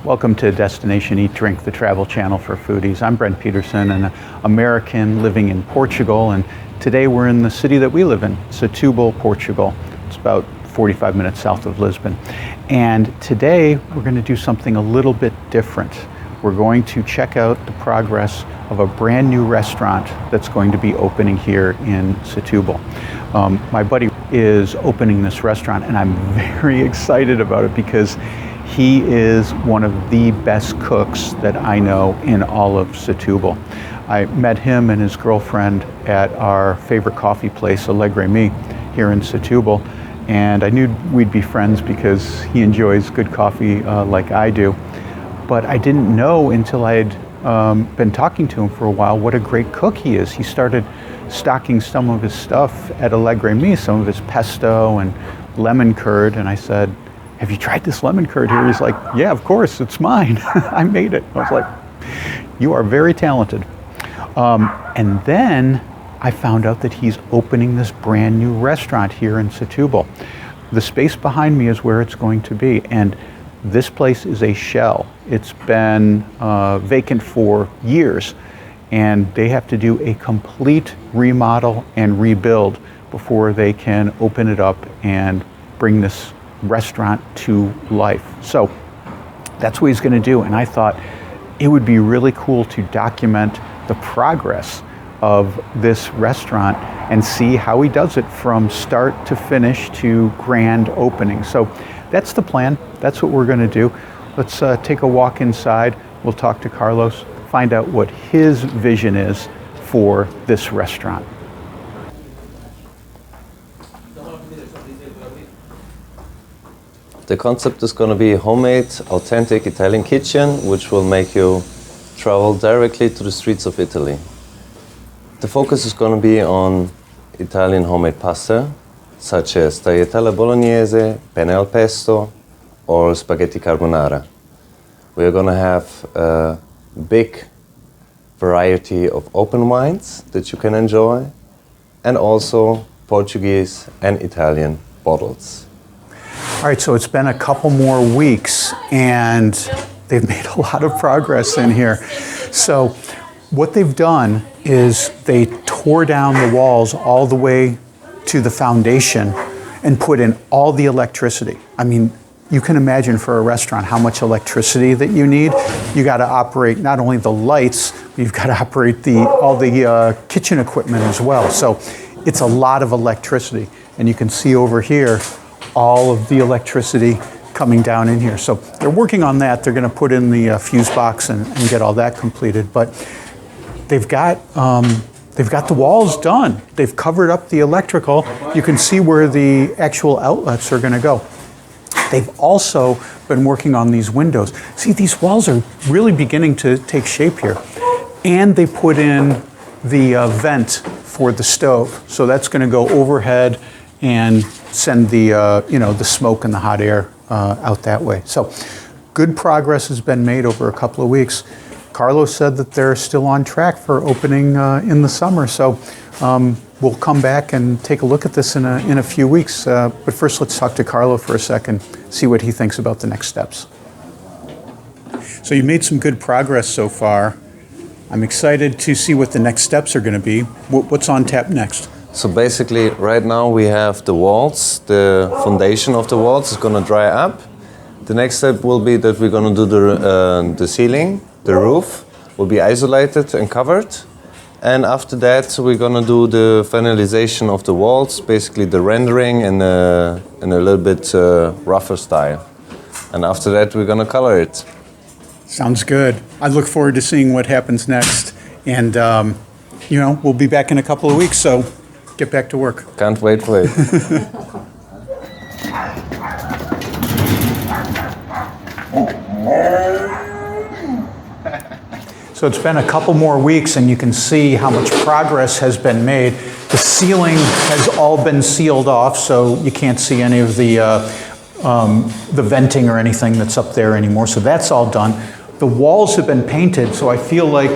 Welcome to Destination Eat Drink, the travel channel for foodies. I'm Brent Peterson, an American living in Portugal, and today we're in the city that we live in, Setubal, Portugal. It's about 45 minutes south of Lisbon. And today we're going to do something a little bit different. We're going to check out the progress of a brand new restaurant that's going to be opening here in Setubal. My buddy is opening this restaurant, and I'm very excited about it because he is one of the best cooks that I know in all of Setubal. I met him and his girlfriend at our favorite coffee place, Alegre Me, here in Setubal, and I knew we'd be friends because he enjoys good coffee like I do. But I didn't know until I had been talking to him for a while what a great cook he is. He started stocking some of his stuff at Alegre Me, some of his pesto and lemon curd, and I said, "Have you tried this lemon curd here?" He's like, "Yeah, of course, it's mine. I made it." I was like, "You are very talented." And then I found out that he's opening this brand new restaurant here in Setubal. The space behind me is where it's going to be, and this place is a shell. It's been vacant for years, and they have to do a complete remodel and rebuild before they can open it up and bring this restaurant to life. So that's what he's going to do, and I thought it would be really cool to document the progress of this restaurant and see how he does it from start to finish to grand opening. So that's the plan. That's what we're going to do. Let's take a walk inside. We'll talk to Carlos, find out what his vision is for this restaurant. The concept is going to be a homemade, authentic Italian kitchen, which will make you travel directly to the streets of Italy. The focus is going to be on Italian homemade pasta, such as tagliatelle bolognese, penne al pesto, or spaghetti carbonara. We are going to have a big variety of open wines that you can enjoy, and also Portuguese and Italian bottles. All right, so it's been a couple more weeks and they've made a lot of progress in here. So what they've done is they tore down the walls all the way to the foundation and put in all the electricity. I mean, you can imagine for a restaurant how much electricity that you need. You got to operate not only the lights, but you've got to operate all the kitchen equipment as well. So it's a lot of electricity. And you can see over here all of the electricity coming down in here. So they're working on that. They're going to put in the fuse box and get all that completed. But they've got the walls done. They've covered up the electrical. You can see where the actual outlets are going to go. They've also been working on these windows. See, these walls are really beginning to take shape here. And they put in the vent for the stove. So that's going to go overhead and send the the smoke and the hot air out that way. So good progress has been made over a couple of weeks. Carlo said that they're still on track for opening in the summer. So we'll come back and take a look at this in a few weeks. But first, let's talk to Carlo for a second, see what he thinks about the next steps. So you made some good progress so far. I'm excited to see what the next steps are going to be. What's on tap next? So basically, right now we have the walls. The foundation of the walls is going to dry up. The next step will be that we're going to do the ceiling, the roof will be isolated and covered. And after that, we're going to do the finalization of the walls, basically the rendering in a little bit rougher style. And after that, we're going to color it. Sounds good. I look forward to seeing what happens next. And, we'll be back in a couple of weeks, so get back to work. Can't wait for it. So it's been a couple more weeks, and you can see how much progress has been made. The ceiling has all been sealed off, so you can't see any of the venting or anything that's up there anymore. So that's all done. The walls have been painted, so I feel like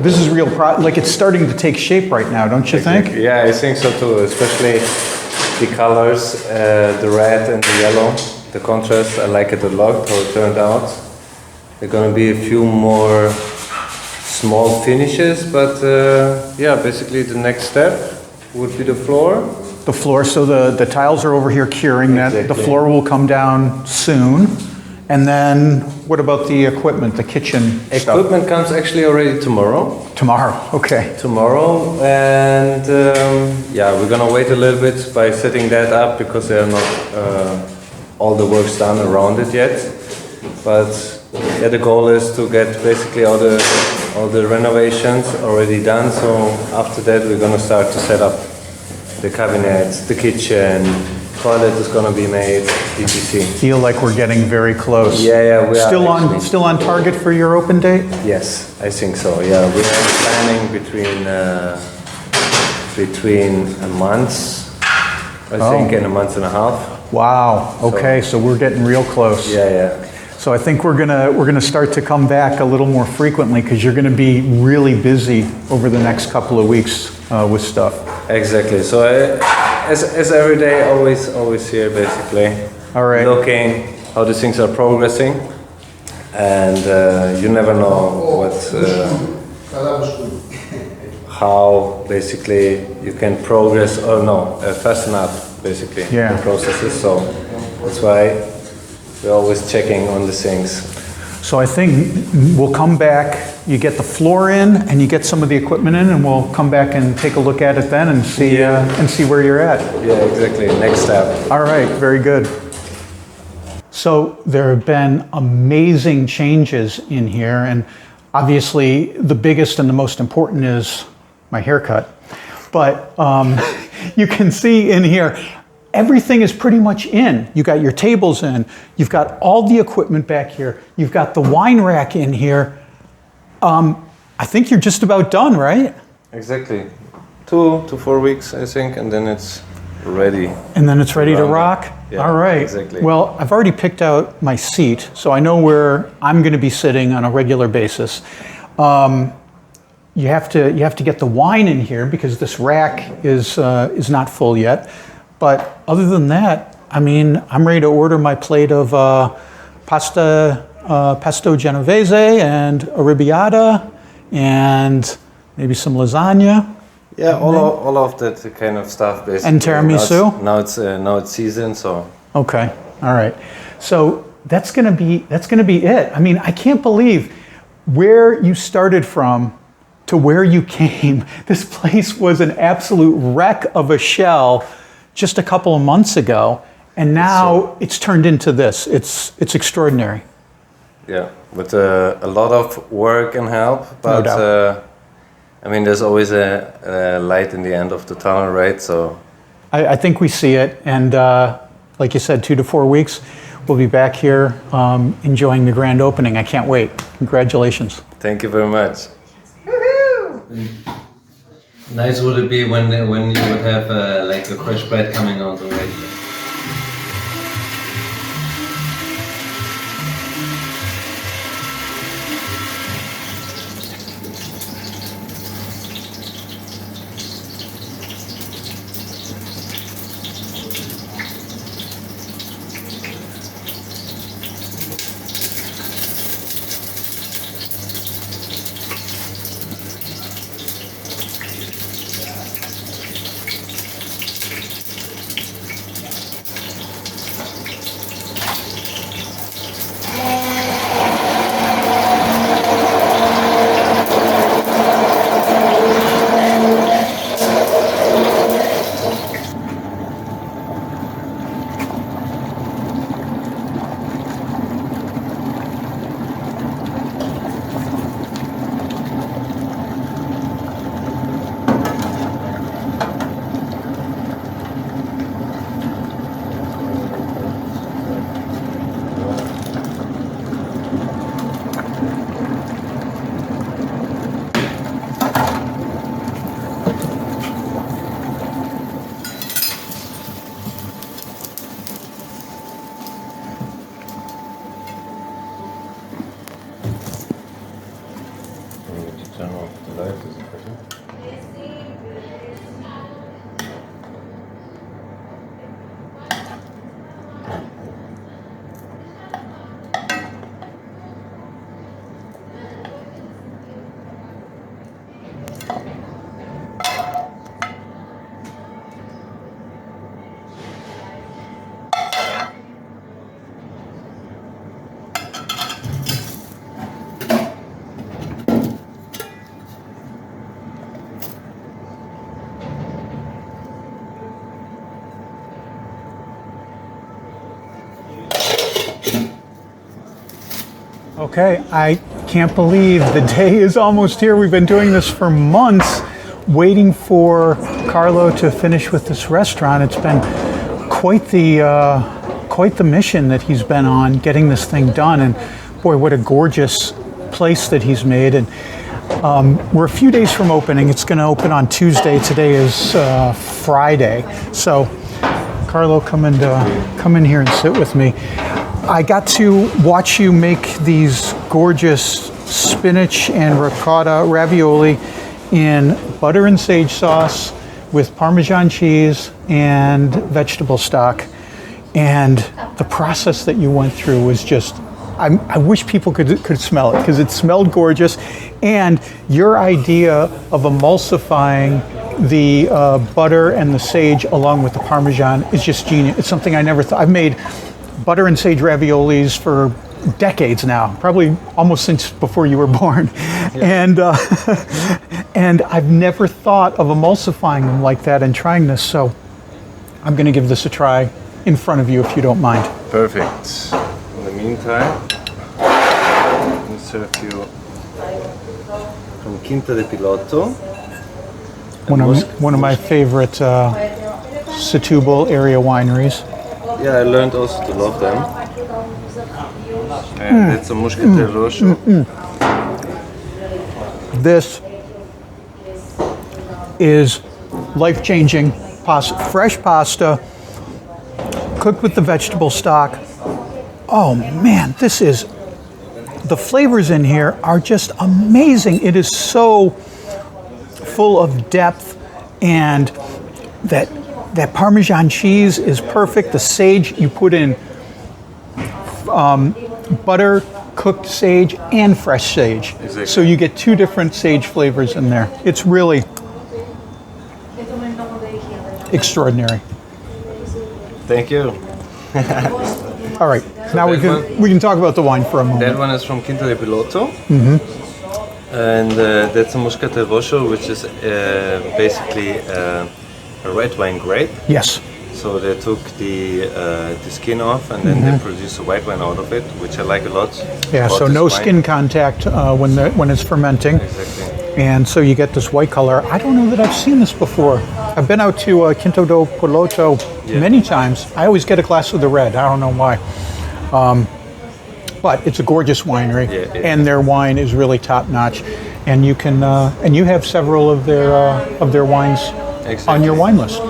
this is real, like it's starting to take shape right now, don't you think? Yeah, I think so too, especially the colors, the red and the yellow, the contrast. I like it a lot, how it turned out. There are going to be a few more small finishes, but yeah, basically the next step would be the floor. The floor, so the tiles are over here curing. That the Exactly. floor will come down soon. And then what about the equipment, the kitchen stuff? Equipment comes actually already tomorrow. Tomorrow, okay. Tomorrow, and yeah, we're gonna wait a little bit by setting that up because there are not all the work's done around it yet. But yeah, the goal is to get basically all the renovations already done. So after that, we're gonna start to set up the cabinets, the kitchen, toilet is gonna be made, etc. Feel like we're getting very close. Yeah, we are Still on target for your open date? Yes, I think so. Yeah, we are planning between a month, I think, and a month and a half. Wow. Okay, so we're getting real close. Yeah. So I think we're gonna start to come back a little more frequently because you're gonna be really busy over the next couple of weeks with stuff. Exactly. So as every day, always here basically. All right. Looking how the things are progressing, and you never know how basically you can progress or fasten up basically the processes. So that's why we're always checking on the things. So I think we'll come back, you get the floor in and you get some of the equipment in, and we'll come back and take a look at it then and see where you're at. Yeah, exactly. Next step. All right, very good. So there have been amazing changes in here, and obviously the biggest and the most important is my haircut. But you can see in here, everything is pretty much in. You got your tables in, you've got all the equipment back here, you've got the wine rack in here. I think you're just about done, right? Exactly. 2 to 4 weeks, I think, and then it's ready. And then it's ready to rock? Yeah, all right. Exactly. Well, I've already picked out my seat, so I know where I'm going to be sitting on a regular basis. You have to get the wine in here because this rack is not full yet. But other than that, I mean, I'm ready to order my plate of pesto genovese and arrabbiata and maybe some lasagna. Yeah, all of that kind of stuff basically. And tiramisu. Now it's season, so. Okay, all right. So that's gonna be it. I mean, I can't believe where you started from to where you came. This place was an absolute wreck of a shell just a couple of months ago, and now it's turned into this. It's extraordinary. Yeah, with a lot of work and help, but No doubt. I mean, there's always a light in the end of the tunnel, right? So I think we see it, and like you said, 2 to 4 weeks, we'll be back here enjoying the grand opening. I can't wait. Congratulations. thank you very much. Nice would it be when you would have like a fresh bread coming out already? Turn off the light, is it better? Okay, I can't believe the day is almost here. We've been doing this for months, waiting for Carlo to finish with this restaurant. It's been quite the mission that he's been on, getting this thing done. And boy, what a gorgeous place that he's made. And we're a few days from opening. It's going to open on Tuesday. Today is Friday. So, Carlo, come in here and sit with me. I got to watch you make these gorgeous spinach and ricotta ravioli in butter and sage sauce with Parmesan cheese and vegetable stock. And the process that you went through was just, I wish people could smell it, because it smelled gorgeous. And your idea of emulsifying the butter and the sage along with the Parmesan is just genius. It's something I never thought. I've made butter and sage raviolis for decades now, probably almost since before you were born. Yeah. And I've never thought of emulsifying them like that and trying this. So I'm going to give this a try in front of you, if you don't mind. Perfect. In the meantime, I'm going to serve you from Quinta de Piloto. One of my favorite Setubal area wineries. Yeah, I learned also to love them. And it's a Muscatel Rosso. This is life-changing pasta, fresh pasta, cooked with the vegetable stock. Oh man, the flavors in here are just amazing. It is so full of depth, and that Parmesan cheese is perfect. The sage, you put in butter, cooked sage, and fresh sage. Exactly. So you get two different sage flavors in there. It's really extraordinary. Thank you. All right, so now we can talk about the wine for a moment. That one is from Quinta de Piloto. And that's a Muscatel Rosso, which is basically a red wine grape. Yes. So they took the skin off, and then they produce a white wine out of it, which I like a lot. Yeah, so no skin contact when it's fermenting. Exactly. And so you get this white color. I don't know that I've seen this before. I've been out to Quinta de Piloto many times. I always get a glass of the red. I don't know why. But it's a gorgeous winery, and their wine is really top notch. And you can and you have several of their wines on your wine list.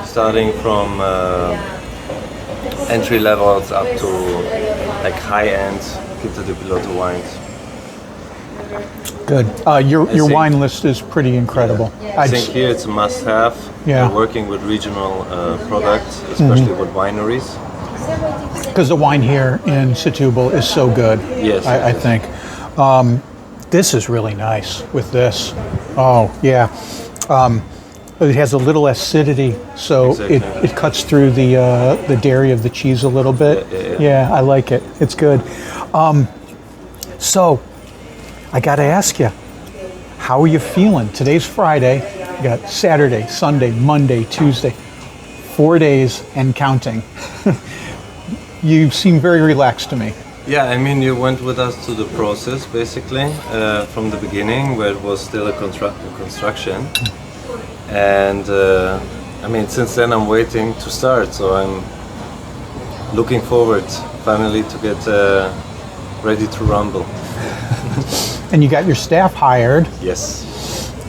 Starting from entry levels up to like high end Quinta de Piloto wines. Good. Your wine list is pretty incredible. I think here it's a must-have. Yeah. We're working with regional products, especially with wineries. Because the wine here in Setubal is so good. Yes. I think. This is really nice with this. Oh, yeah. It has a little acidity, so it cuts through the dairy of the cheese a little bit. Yeah, I like it. It's good. So, I got to ask you, how are you feeling? Today's Friday. You got Saturday, Sunday, Monday, Tuesday, 4 days and counting. You seem very relaxed to me. Yeah, I mean, you went with us to the process, basically, from the beginning, where it was still a construction. And, I mean, since then I'm waiting to start, so I'm looking forward, finally, to get ready to rumble. And you got your staff hired. Yes.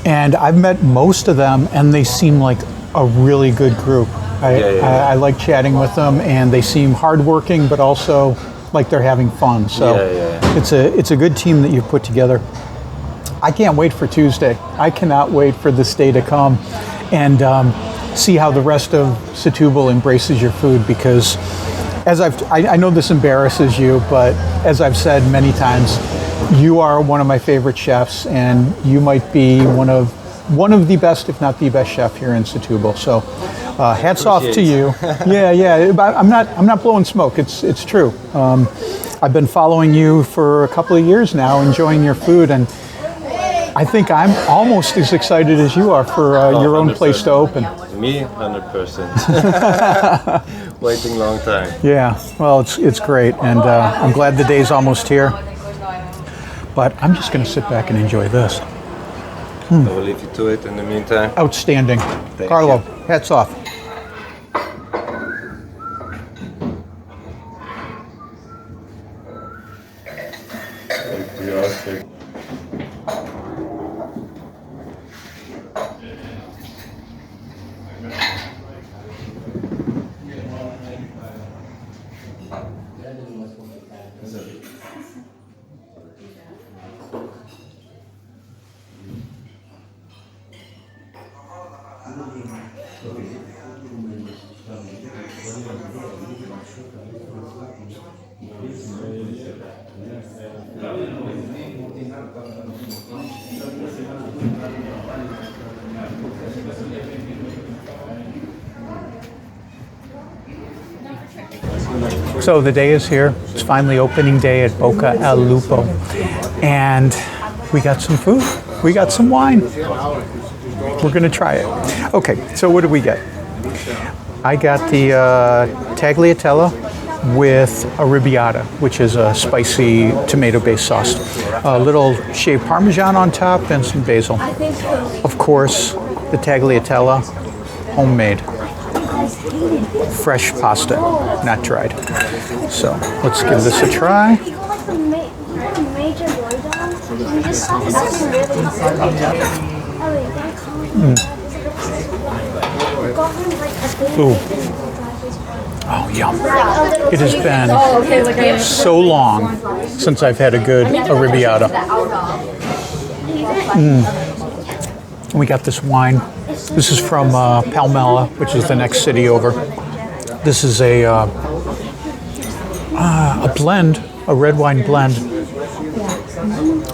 And I've met most of them, and they seem like a really good group. I like chatting with them, and they seem hardworking, but also like they're having fun. So it's a good team that you've put together. I can't wait for Tuesday. I cannot wait for this day to come and see how the rest of Setubal embraces your food, because as I know this embarrasses you, but as I've said many times, you are one of my favorite chefs, and you might be one of the best, if not the best chef here in Setubal. So hats off to you. Yeah. I'm not blowing smoke. It's true. I've been following you for a couple of years now, enjoying your food, and I think I'm almost as excited as you are for your own place to open. Me, 100%. Waiting long time. Yeah, well, it's great, and I'm glad the day's almost here. but I'm just going to sit back and enjoy this. I will leave you to it in the meantime. Outstanding. Carlo, hats off. So the day is here. It's finally opening day at Bocca al Lupo. And we got some food. We got some wine. We're going to try it. Okay, so what did we get? I got the tagliatelle with arrabbiata, which is a spicy tomato-based sauce. A little shaved Parmesan on top and some basil. Of course, the tagliatelle, homemade. Fresh pasta, not dried. So let's give this a try. Ooh. Oh, yum. It has been so long since I've had a good arrabbiata. We got this wine. This is from Palmella, which is the next city over. This is a blend, a red wine blend.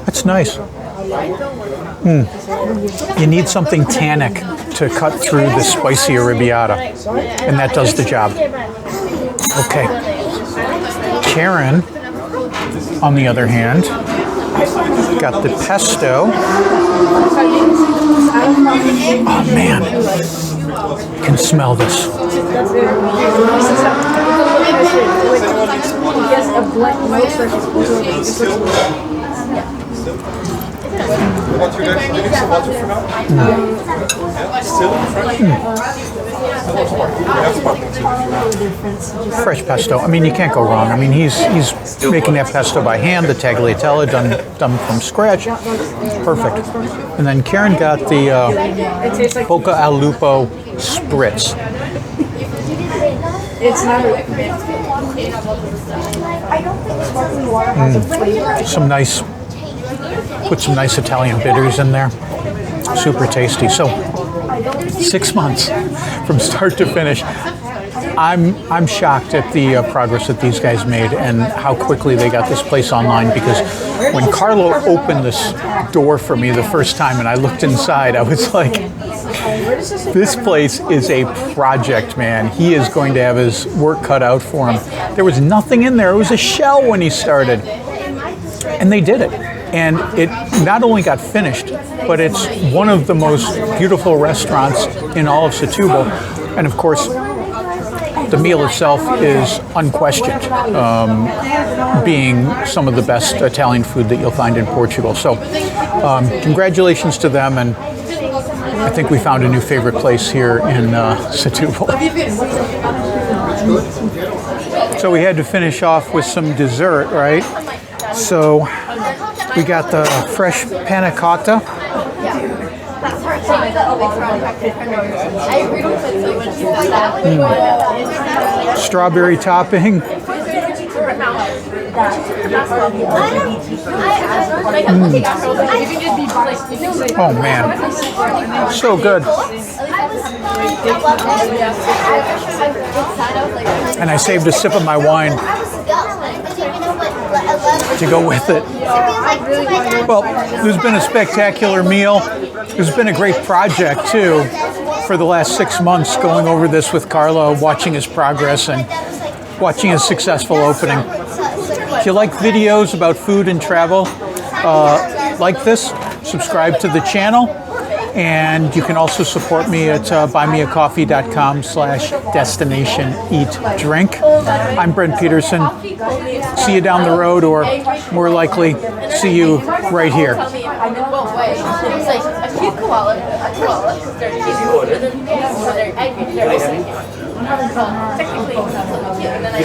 That's nice. You need something tannic to cut through the spicy arrabbiata, and that does the job. Okay. Karen, on the other hand, got the pesto. Oh man, you can smell this. Fresh pesto. I mean, you can't go wrong. I mean, he's making that pesto by hand, the tagliatelle done from scratch. Perfect. And then Karen got the Bocca al Lupo spritz. Put some nice Italian bitters in there. Super tasty. So 6 months from start to finish. I'm shocked at the progress that these guys made and how quickly they got this place online, because when Carlo opened this door for me the first time and I looked inside, I was like, this place is a project, man. He is going to have his work cut out for him. There was nothing in there. It was a shell when he started. And they did it. And it not only got finished, but it's one of the most beautiful restaurants in all of Setubal. And of course, the meal itself is unquestioned, being some of the best Italian food that you'll find in Portugal. So congratulations to them, and I think we found a new favorite place here in Setubal. So we had to finish off with some dessert, right? So we got the fresh panna cotta. Strawberry topping. Oh man, so good. And I saved a sip of my wine to go with it. Well, there's been a spectacular meal. There's been a great project too for the last 6 months, going over this with Carlo, watching his progress and watching his successful opening. If you like videos about food and travel like this, subscribe to the channel And you can also support me at buymeacoffee.com/destination-eat-drink. I'm Brent Peterson. See you down the road, or more likely, see you right here. It's like a cute koala, because they're cute, and then they're angry, they're also cute. Technically, it's not something cute, and then I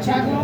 Thiago?